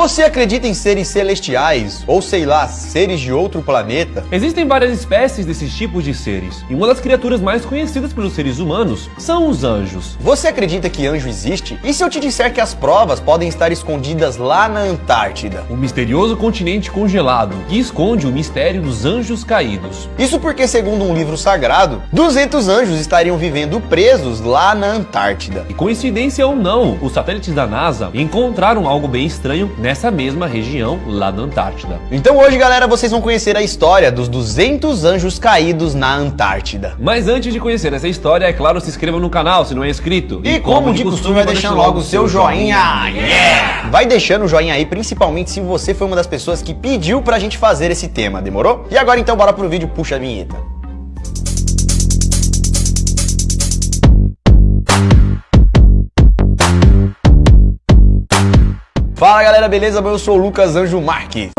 Você acredita em seres celestiais, ou sei lá, seres de outro planeta? Existem várias espécies desses tipos de seres, e uma das criaturas mais conhecidas pelos seres humanos são os anjos. Você acredita que anjo existe? E se eu te disser que as provas podem estar escondidas lá na Antártida? O misterioso continente congelado, que esconde o mistério dos anjos caídos. Isso porque, segundo um livro sagrado, 200 anjos estariam vivendo presos lá na Antártida. E coincidência ou não, os satélites da NASA encontraram algo bem estranho nessa mesma região lá da Antártida. Então hoje, galera, vocês vão conhecer a história dos 200 anjos caídos na Antártida. Mas antes de conhecer essa história, é claro, se inscreva no canal se não é inscrito. E como de costume, vai deixando logo o seu joinha. Yeah! Vai deixando o joinha aí, principalmente se você foi uma das pessoas que pediu pra gente fazer esse tema, demorou? E agora então bora pro vídeo, puxa a vinheta. Fala galera, beleza? Eu sou o Lucas Anjo Marques.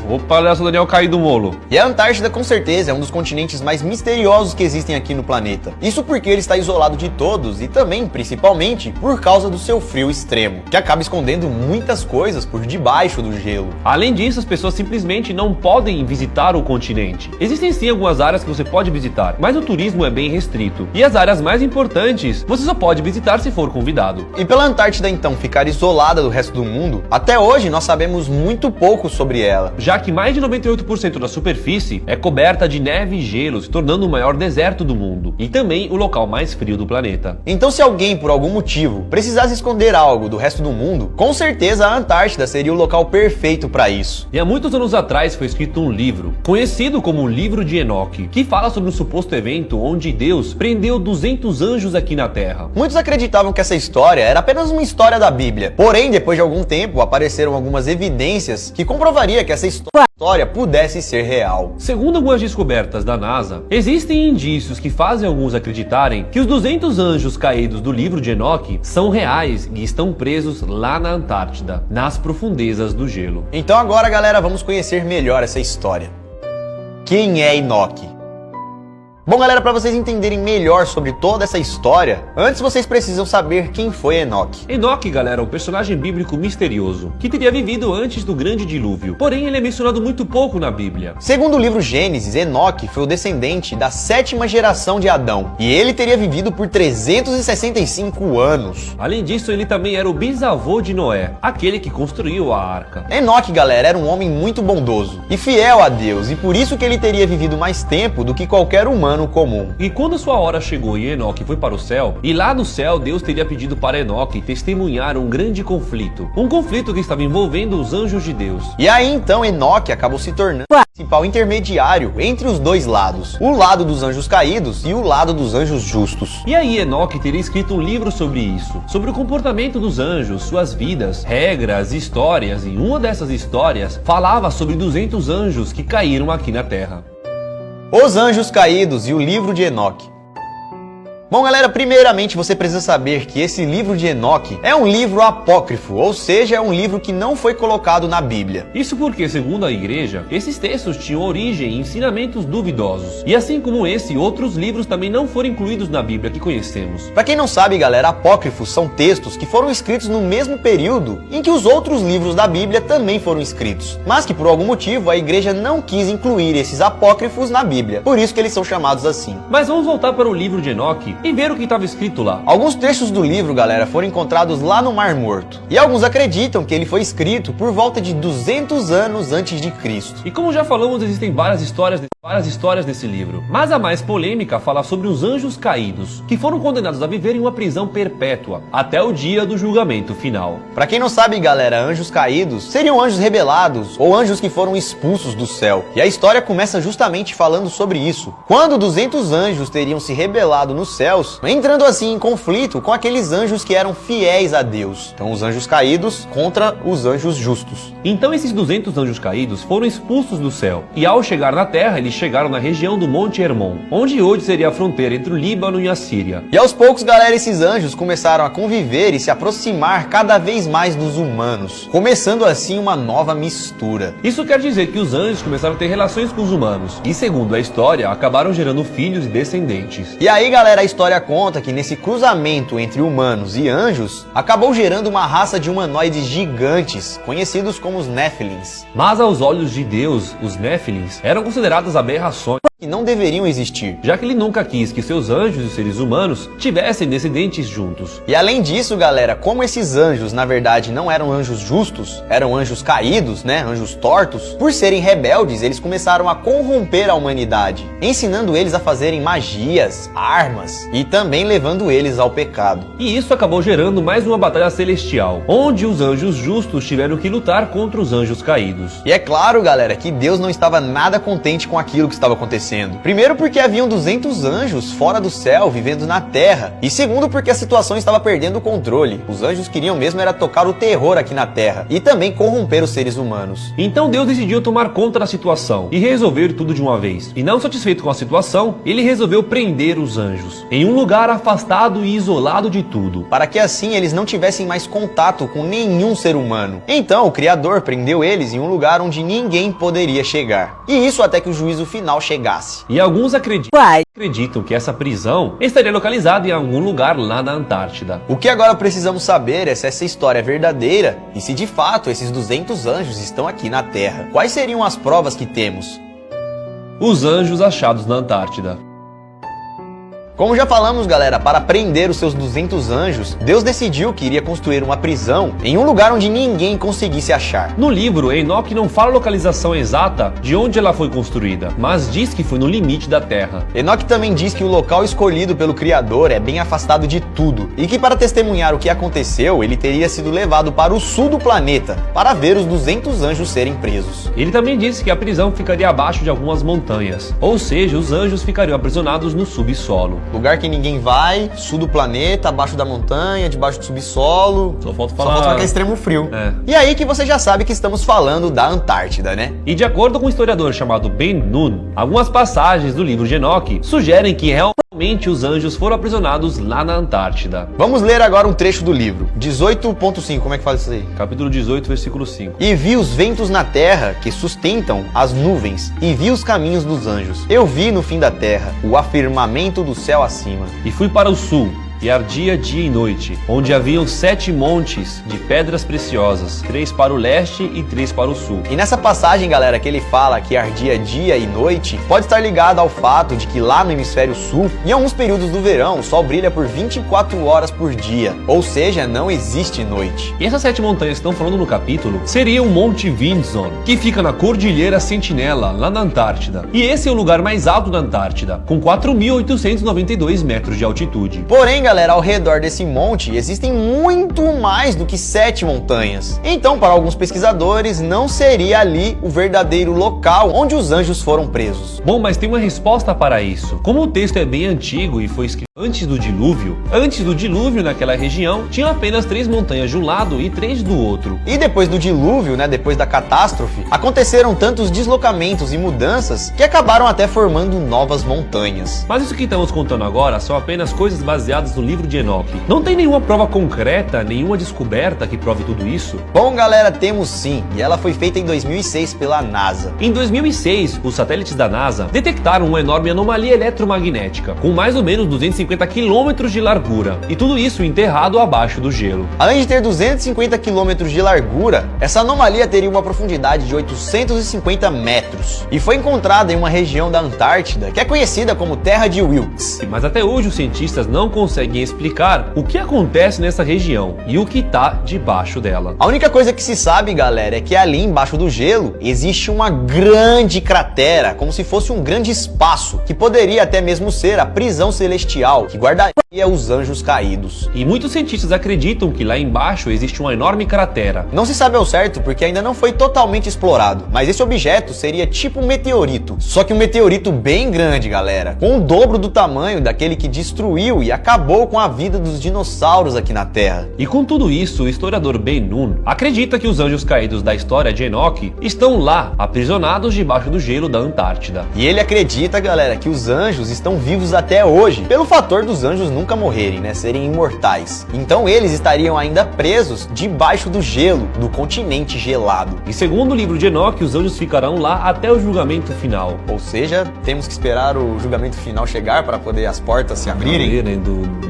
Opa, olha só o Daniel cair do molo. E a Antártida com certeza é um dos continentes mais misteriosos que existem aqui no planeta. Isso porque ele está isolado de todos e também, principalmente, por causa do seu frio extremo, que acaba escondendo muitas coisas por debaixo do gelo. Além disso, as pessoas simplesmente não podem visitar o continente. Existem sim algumas áreas que você pode visitar, mas o turismo é bem restrito. E as áreas mais importantes, você só pode visitar se for convidado. E pela Antártida então ficar isolada do resto do mundo, até hoje nós sabemos muito pouco sobre ela. Já que mais de 98% da superfície é coberta de neve e gelo, se tornando o maior deserto do mundo. E também o local mais frio do planeta. Então se alguém, por algum motivo, precisasse esconder algo do resto do mundo, com certeza a Antártida seria o local perfeito para isso. E há muitos anos atrás foi escrito um livro, conhecido como o Livro de Enoque, que fala sobre um suposto evento onde Deus prendeu 200 anjos aqui na Terra. Muitos acreditavam que essa história era apenas uma história da Bíblia. Porém, depois de algum tempo, apareceram algumas evidências que comprovaria que essa história pudesse ser real. Segundo algumas descobertas da NASA, existem indícios que fazem alguns acreditarem que os 200 anjos caídos do livro de Enoque são reais e estão presos lá na Antártida, nas profundezas do gelo. Então agora, galera, vamos conhecer melhor essa história. Quem é Enoque? Bom, galera, para vocês entenderem melhor sobre toda essa história, antes vocês precisam saber quem foi Enoque. Enoque, galera, é um personagem bíblico misterioso, que teria vivido antes do grande dilúvio, porém ele é mencionado muito pouco na Bíblia. Segundo o livro Gênesis, Enoque foi o descendente da 7ª geração de Adão, e ele teria vivido por 365 anos. Além disso, ele também era o bisavô de Noé, aquele que construiu a arca. Enoque, galera, era um homem muito bondoso e fiel a Deus, e por isso que ele teria vivido mais tempo do que qualquer humano comum. E quando sua hora chegou e Enoque foi para o céu, e lá no céu Deus teria pedido para Enoque testemunhar um grande conflito. Um conflito que estava envolvendo os anjos de Deus. E aí então Enoque acabou se tornando o principal intermediário entre os dois lados. O lado dos anjos caídos e o lado dos anjos justos. E aí Enoque teria escrito um livro sobre isso. Sobre o comportamento dos anjos, suas vidas, regras, histórias. E uma dessas histórias falava sobre 200 anjos que caíram aqui na Terra. Os Anjos Caídos e o Livro de Enoque. Bom, galera, primeiramente você precisa saber que esse livro de Enoque é um livro apócrifo, ou seja, é um livro que não foi colocado na Bíblia. Isso porque, segundo a igreja, esses textos tinham origem em ensinamentos duvidosos. E assim como esse, outros livros também não foram incluídos na Bíblia que conhecemos. Pra quem não sabe, galera, apócrifos são textos que foram escritos no mesmo período em que os outros livros da Bíblia também foram escritos, mas que por algum motivo a igreja não quis incluir esses apócrifos na Bíblia. Por isso que eles são chamados assim. Mas vamos voltar para o livro de Enoque e ver o que estava escrito lá. Alguns trechos do livro, galera, foram encontrados lá no Mar Morto. E alguns acreditam que ele foi escrito por volta de 200 anos antes de Cristo. E como já falamos, existem várias histórias desse livro. Mas a mais polêmica fala sobre os anjos caídos, que foram condenados a viver em uma prisão perpétua, até o dia do julgamento final. Pra quem não sabe, galera, anjos caídos seriam anjos rebelados, ou anjos que foram expulsos do céu. E a história começa justamente falando sobre isso. Quando 200 anjos teriam se rebelado nos céus, entrando assim em conflito com aqueles anjos que eram fiéis a Deus. Então os anjos caídos contra os anjos justos. Então esses 200 anjos caídos foram expulsos do céu. E ao chegar na terra, eles chegaram na região do Monte Hermon, onde hoje seria a fronteira entre o Líbano e a Síria. E aos poucos, galera, esses anjos começaram a conviver e se aproximar cada vez mais dos humanos, começando assim uma nova mistura. Isso quer dizer que os anjos começaram a ter relações com os humanos. E segundo a história, acabaram gerando filhos e descendentes. E aí, galera, a história história conta que nesse cruzamento entre humanos e anjos, acabou gerando uma raça de humanoides gigantes, conhecidos como os Néfilins. Mas aos olhos de Deus, os Néfilins eram consideradas aberrações, Que não deveriam existir. já que ele nunca quis que seus anjos e os seres humanos tivessem descendentes juntos. E além disso, galera, como esses anjos na verdade não eram anjos justos, eram anjos caídos, né, anjos tortos, por serem rebeldes, eles começaram a corromper a humanidade, ensinando eles a fazerem magias, armas e também levando eles ao pecado. E isso acabou gerando mais uma batalha celestial, onde os anjos justos tiveram que lutar contra os anjos caídos. E é claro, galera, que Deus não estava nada contente com aquilo que estava acontecendo. Primeiro porque haviam 200 anjos fora do céu, vivendo na terra. E segundo porque a situação estava perdendo o controle. Os anjos queriam mesmo era tocar o terror aqui na terra. E também corromper os seres humanos. Então Deus decidiu tomar conta da situação e resolver tudo de uma vez. E não satisfeito com a situação, ele resolveu prender os anjos em um lugar afastado e isolado de tudo, Para que assim eles não tivessem mais contato com nenhum ser humano. Então o Criador prendeu eles em um lugar onde ninguém poderia chegar. E isso até que o juízo final chegasse. E alguns acreditam que essa prisão estaria localizada em algum lugar lá na Antártida. O que agora precisamos saber é se essa história é verdadeira e se de fato esses 200 anjos estão aqui na Terra. Quais seriam as provas que temos? Os anjos achados na Antártida. Como já falamos, galera, para prender os seus 200 anjos, Deus decidiu que iria construir uma prisão em um lugar onde ninguém conseguisse achar. No livro, Enoque não fala a localização exata de onde ela foi construída, mas diz que foi no limite da Terra. Enoque também diz que o local escolhido pelo Criador é bem afastado de tudo, e que para testemunhar o que aconteceu, ele teria sido levado para o sul do planeta, para ver os 200 anjos serem presos. Ele também disse que a prisão ficaria abaixo de algumas montanhas, ou seja, os anjos ficariam aprisionados no subsolo. Lugar que ninguém vai, sul do planeta, abaixo da montanha, debaixo do subsolo. Só falta Só falta aquele extremo frio. É. E aí que você já sabe que estamos falando da Antártida, né? E de acordo com um historiador chamado Ben Nun, algumas passagens do livro de Enoque sugerem que realmente os anjos foram aprisionados lá na Antártida. Vamos ler agora um trecho do livro. 18.5, como é que fala isso aí? Capítulo 18, versículo 5. E vi os ventos na terra que sustentam as nuvens, e vi os caminhos dos anjos. Eu vi no fim da terra o afirmamento do céu acima. E fui para o sul, e ardia dia e noite, onde haviam 7 montes de pedras preciosas, 3 para o leste e 3 para o sul. E nessa passagem, galera, que ele fala que ardia dia e noite, pode estar ligado ao fato de que lá no hemisfério sul, em alguns períodos do verão, o sol brilha por 24 horas por dia, ou seja, não existe noite. E essas 7 montanhas que estão falando no capítulo seria o Monte Vinson, que fica na Cordilheira Sentinela, lá na Antártida. E esse é o lugar mais alto da Antártida, com 4.892 metros de altitude. Porém, galera, ao redor desse monte existem muito mais do que 7 montanhas. Então, para alguns pesquisadores, não seria ali o verdadeiro local onde os anjos foram presos. Bom, mas tem uma resposta para isso. Como o texto é bem antigo e foi escrito antes do dilúvio naquela região, tinha apenas 3 montanhas de um lado e 3 do outro. E depois do dilúvio, né, depois da catástrofe, aconteceram tantos deslocamentos e mudanças que acabaram até formando novas montanhas. Mas isso que estamos contando agora são apenas coisas baseadas no livro de Enoque. Não tem nenhuma prova concreta, nenhuma descoberta que prove tudo isso? Bom, galera, temos sim, e ela foi feita em 2006 pela NASA. Em 2006, os satélites da NASA detectaram uma enorme anomalia eletromagnética, com mais ou menos 250 quilômetros de largura, e tudo isso enterrado abaixo do gelo. Além de ter 250 quilômetros de largura, essa anomalia teria uma profundidade de 850 metros, e foi encontrada em uma região da Antártida que é conhecida como Terra de Wilkes. Mas até hoje os cientistas não conseguem explicar o que acontece nessa região e o que está debaixo dela. A única coisa que se sabe, galera, é que ali embaixo do gelo existe uma grande cratera, como se fosse um grande espaço, que poderia até mesmo ser a prisão celestial que guardaria os anjos caídos. E muitos cientistas acreditam que lá embaixo existe uma enorme cratera. Não se sabe ao certo porque ainda não foi totalmente explorado, mas esse objeto seria tipo um meteorito, só que um meteorito bem grande, galera, com o dobro do tamanho daquele que destruiu e acabou com a vida dos dinossauros aqui na Terra. E com tudo isso, o historiador Ben Nun acredita que os anjos caídos da história de Enoque estão lá, aprisionados debaixo do gelo da Antártida. E ele acredita, galera, que os anjos estão vivos até hoje, pelo fator dos anjos nunca nunca morrerem, né? Serem imortais. Então eles estariam ainda presos debaixo do gelo, do continente gelado. E segundo o livro de Enoque, os anjos ficarão lá até o julgamento final. Ou seja, temos que esperar o julgamento final chegar para poder as portas se abrirem. Né,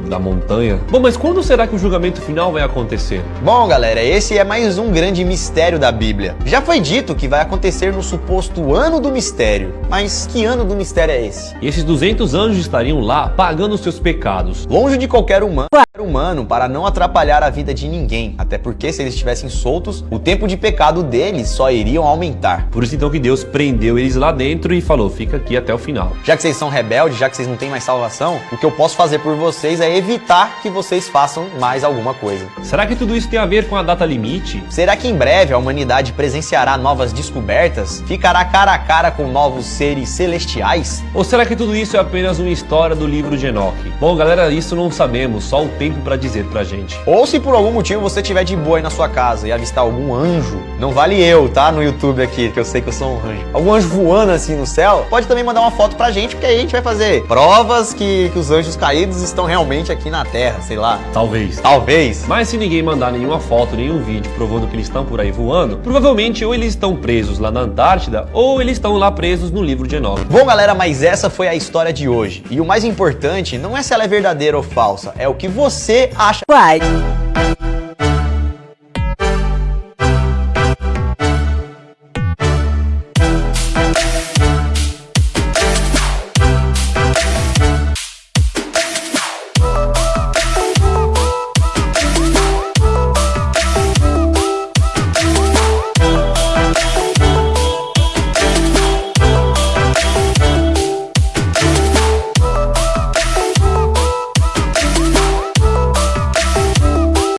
da montanha. Bom, mas quando será que o julgamento final vai acontecer? Bom, galera, esse é mais um grande mistério da Bíblia. Já foi dito que vai acontecer no suposto ano do mistério. Mas que ano do mistério é esse? E esses 200 anjos estariam lá pagando os seus pecados. Longe de qualquer humano para não atrapalhar a vida de ninguém. Até porque se eles estivessem soltos, o tempo de pecado deles só iriam aumentar. Por isso então que Deus prendeu eles lá dentro e falou, fica aqui até o final. Já que vocês são rebeldes, já que vocês não têm mais salvação, o que eu posso fazer por vocês é evitar que vocês façam mais alguma coisa. Será que tudo isso tem a ver com a data limite? Será que em breve a humanidade presenciará novas descobertas? Ficará cara a cara com novos seres celestiais? Ou será que tudo isso é apenas uma história do livro de Enoque? Bom, galera, isso não sabemos, só o tempo para dizer pra gente. Ou se por algum motivo você estiver de boa aí na sua casa e avistar algum anjo, não vale eu, tá? No YouTube aqui, que eu sei que eu sou um anjo. Algum anjo voando assim no céu, pode também mandar uma foto pra gente, porque aí a gente vai fazer provas que os anjos caídos estão realmente aqui na Terra, sei lá. Talvez. Talvez. Mas se ninguém mandar nenhuma foto, nenhum vídeo provando que eles estão por aí voando, provavelmente ou eles estão presos lá na Antártida, ou eles estão lá presos no livro de Enoque. Bom, galera, mas essa foi a história de hoje. E o mais importante não é se ela é verdadeira ou falsa, é o que você acha.